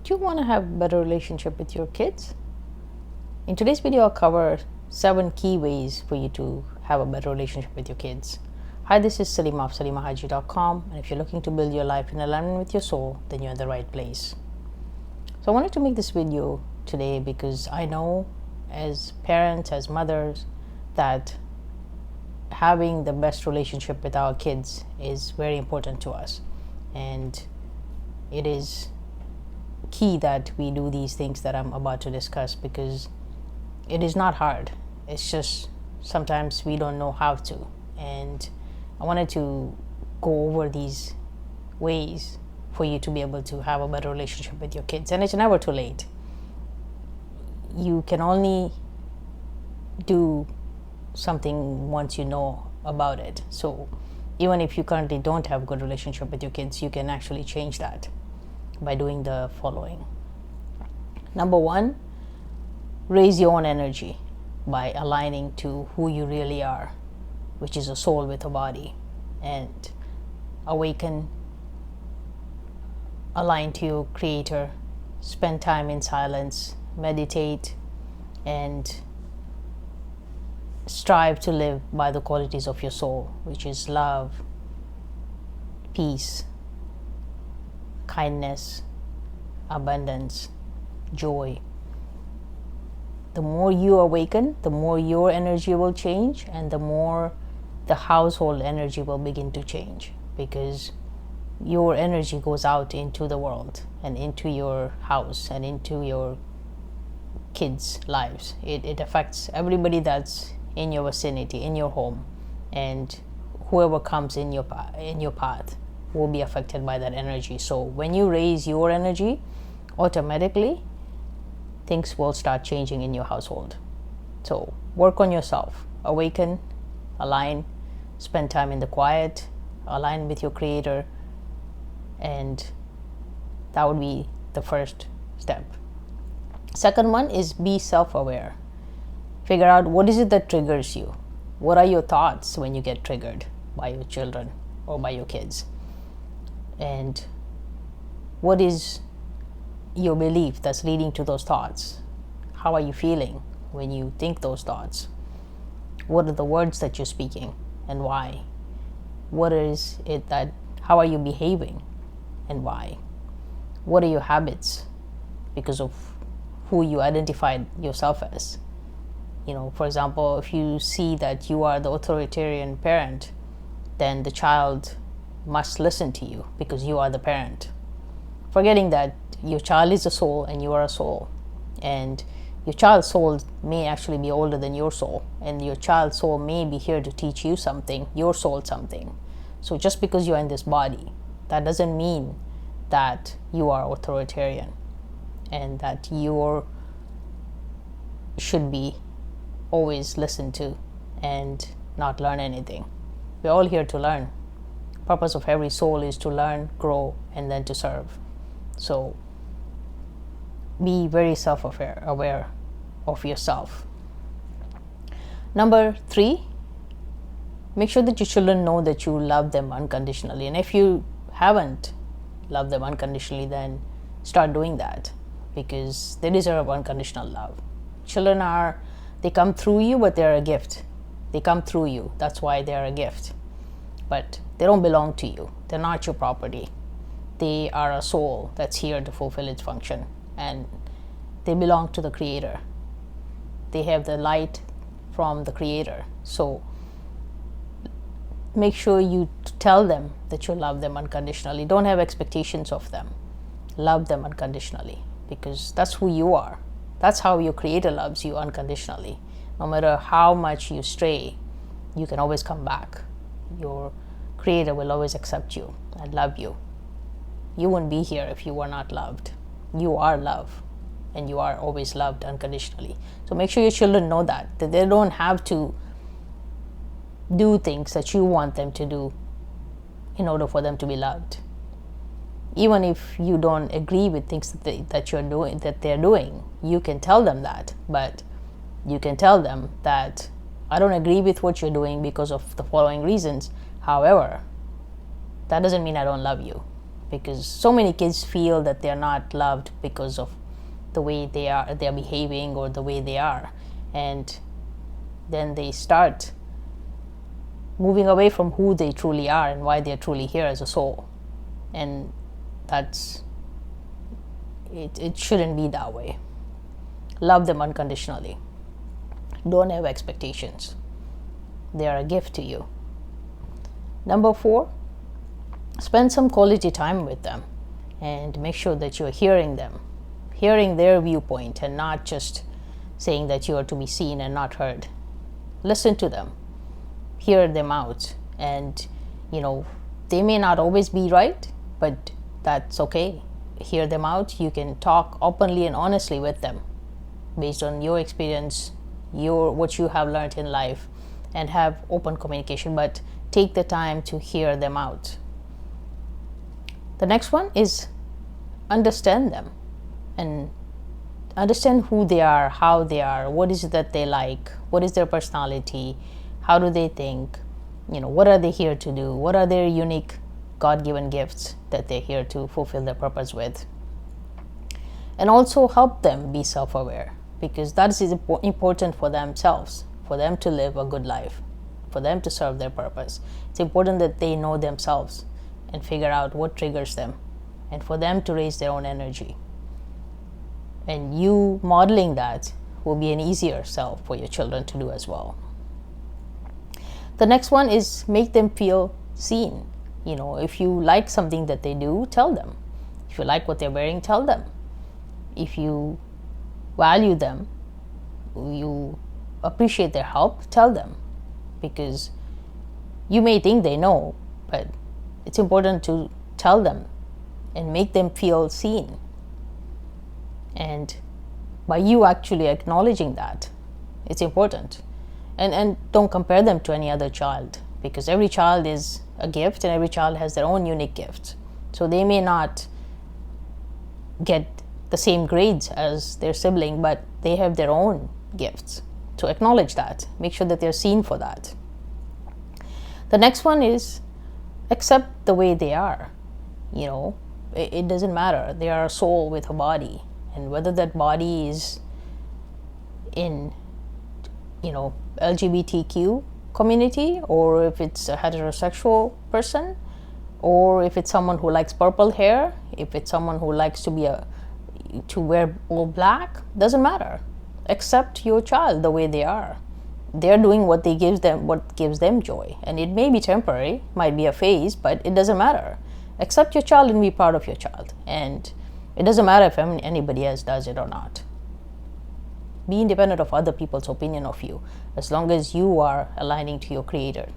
Do you want to have a better relationship with your kids? In today's video, I'll cover 7 key ways for you to have a better relationship with your kids. Hi, this is SALIMAH of SALIMAH, and if you're looking to build your life in alignment with your soul, then you're in the right place. So I wanted to make this video today because I know as parents, as mothers, that having the best relationship with our kids is very important to us, and it is key that we do these things that I'm about to discuss, because it is not hard. It's just sometimes we don't know how to, and I wanted to go over these ways for you to be able to have a better relationship with your kids. And it's never too late. You can only do something once you know about it. So even if you currently don't have a good relationship with your kids, you can actually change that by doing the following. Number 1, raise your own energy by aligning to who you really are, which is a soul with a body, and awaken, align to your creator, spend time in silence, meditate, and strive to live by the qualities of your soul, which is love, peace, kindness, abundance, joy. The more you awaken, the more your energy will change, and the more the household energy will begin to change, because your energy goes out into the world and into your house and into your kids' lives. It affects everybody that's in your vicinity, in your home, and whoever comes in your path will be affected by that energy. So when you raise your energy, automatically things will start changing in your household. So work on yourself, awaken, align, spend time in the quiet, align with your creator, and that would be the first step. Second one is be self-aware. Figure out what is it that triggers you. What are your thoughts when you get triggered by your children or by your kids? And what is your belief that's leading to those thoughts? How are you feeling when you think those thoughts? What are the words that you're speaking and why? What is it that, how are you behaving and why? What are your habits because of who you identified yourself as? For example, if you see that you are the authoritarian parent, then the child must listen to you because you are the parent. Forgetting that your child is a soul and you are a soul, and your child's soul may actually be older than your soul, and your child's soul may be here to teach you something, your soul something. So just because you're in this body, that doesn't mean that you are authoritarian and that you should be always listened to and not learn anything. We're all here to learn. Purpose of every soul is to learn, grow, and then to serve. So be very self-aware of yourself. Number 3, make sure that your children know that you love them unconditionally. And if you haven't loved them unconditionally, then start doing that, because they deserve unconditional love. Children they come through you, but they're a gift. They come through you. That's why they're a gift. But they don't belong to you. They're not your property. They are a soul that's here to fulfill its function, and they belong to the creator. They have the light from the creator. So make sure you tell them that you love them unconditionally. Don't have expectations of them. Love them unconditionally, because that's who you are. That's how your creator loves you unconditionally. No matter how much you stray, you can always come back. Your creator will always accept you and love you. You wouldn't be here if you were not loved. You are love, and you are always loved unconditionally. So make sure your children know that they don't have to do things that you want them to do in order for them to be loved. Even if you don't agree with things that they're doing, you can tell them that. But you can tell them that I don't agree with what you're doing because of the following reasons. However, that doesn't mean I don't love you, because so many kids feel that they're not loved because of the way they're behaving or the way they are, and then they start moving away from who they truly are and why they're truly here as a soul. And that's it shouldn't be that way. Love them unconditionally. Don't have expectations. They are a gift to you. Number 4, spend some quality time with them and make sure that you're hearing them, hearing their viewpoint, and not just saying that you are to be seen and not heard. Listen to them, hear them out, and they may not always be right, but that's okay. Hear them out. You can talk openly and honestly with them based on your experience, what you have learned in life, and have open communication, but take the time to hear them out. The next one is understand them and understand who they are, how they are, what is it that they like, what is their personality, how do they think, what are they here to do, what are their unique God-given gifts that they're here to fulfill their purpose with. And also help them be self-aware, because that is important for themselves, for them to live a good life, for them to serve their purpose. It's important that they know themselves and figure out what triggers them, and for them to raise their own energy. And you modeling that will be an easier sell for your children to do as well. The next one is make them feel seen. If you like something that they do, tell them. If you like what they're wearing, tell them. If you value them, you appreciate their help, tell them. Because you may think they know, but it's important to tell them and make them feel seen. And by you actually acknowledging that, it's important. And don't compare them to any other child, because every child is a gift and every child has their own unique gifts. So they may not get the same grades as their sibling, but they have their own gifts. So acknowledge that. Make sure that they're seen for that. The next one is accept the way they are. It doesn't matter. They are a soul with a body. And whether that body is in, LGBTQ community, or if it's a heterosexual person, or if it's someone who likes purple hair, if it's someone who likes to wear all black, doesn't matter. Accept your child the way they are. They're doing what gives them joy, and it may be temporary, might be a phase, but it doesn't matter. Accept your child and be proud of your child, and it doesn't matter if anybody else does it or not. Be independent of other people's opinion of you, as long as you are aligning to your Creator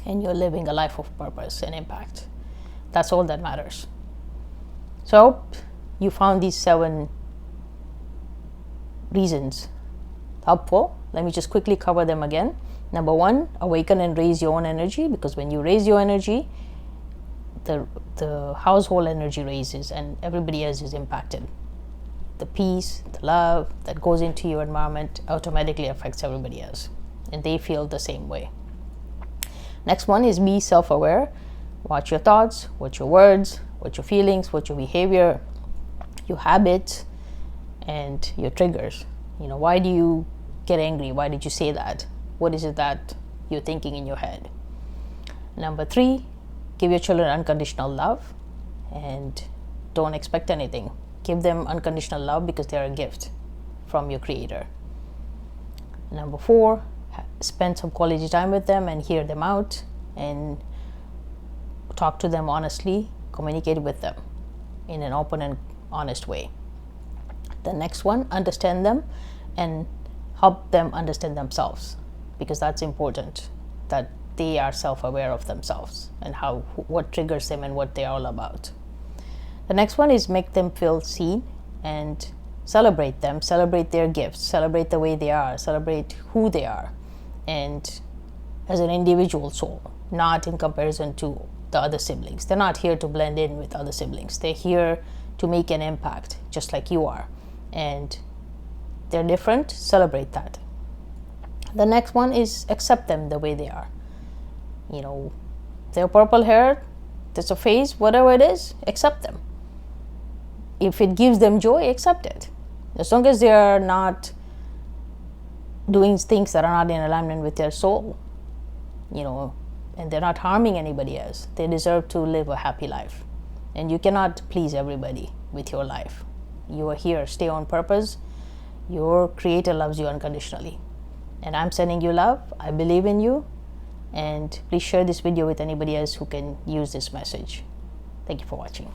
and you're living a life of purpose and impact. That's all that matters. So I hope you found these 7 reasons helpful. Let me just quickly cover them again. Number 1, awaken and raise your own energy, because when you raise your energy, the household energy raises and everybody else is impacted. The peace, the love that goes into your environment automatically affects everybody else, and they feel the same way. Next one is be self-aware. Watch your thoughts, watch your words, watch your feelings, watch your behavior, your habits, and your triggers. Why do you get angry? Why did you say that? What is it that you're thinking in your head? Number 3, give your children unconditional love and don't expect anything. Give them unconditional love because they're a gift from your Creator. Number 4, spend some quality time with them and hear them out and talk to them honestly, communicate with them in an open and honest way. The next one, understand them and help them understand themselves, because that's important, that they are self-aware of themselves and what triggers them and what they're all about. The next one is make them feel seen and celebrate them, celebrate their gifts, celebrate the way they are, celebrate who they are, and as an individual soul, not in comparison to the other siblings. They're not here to blend in with other siblings. They're here to make an impact, just like you are. And they're different, celebrate that. The next one is accept them the way they are. They're purple hair, That's a phase, whatever it is, accept them. If it gives them joy, accept it. As long as they are not doing things that are not in alignment with their soul, and they're not harming anybody else, they deserve to live a happy life. And you cannot please everybody with your life. You are here, stay on purpose. Your creator loves you unconditionally. And I'm sending you love. I believe in you. And please share this video with anybody else who can use this message. Thank you for watching.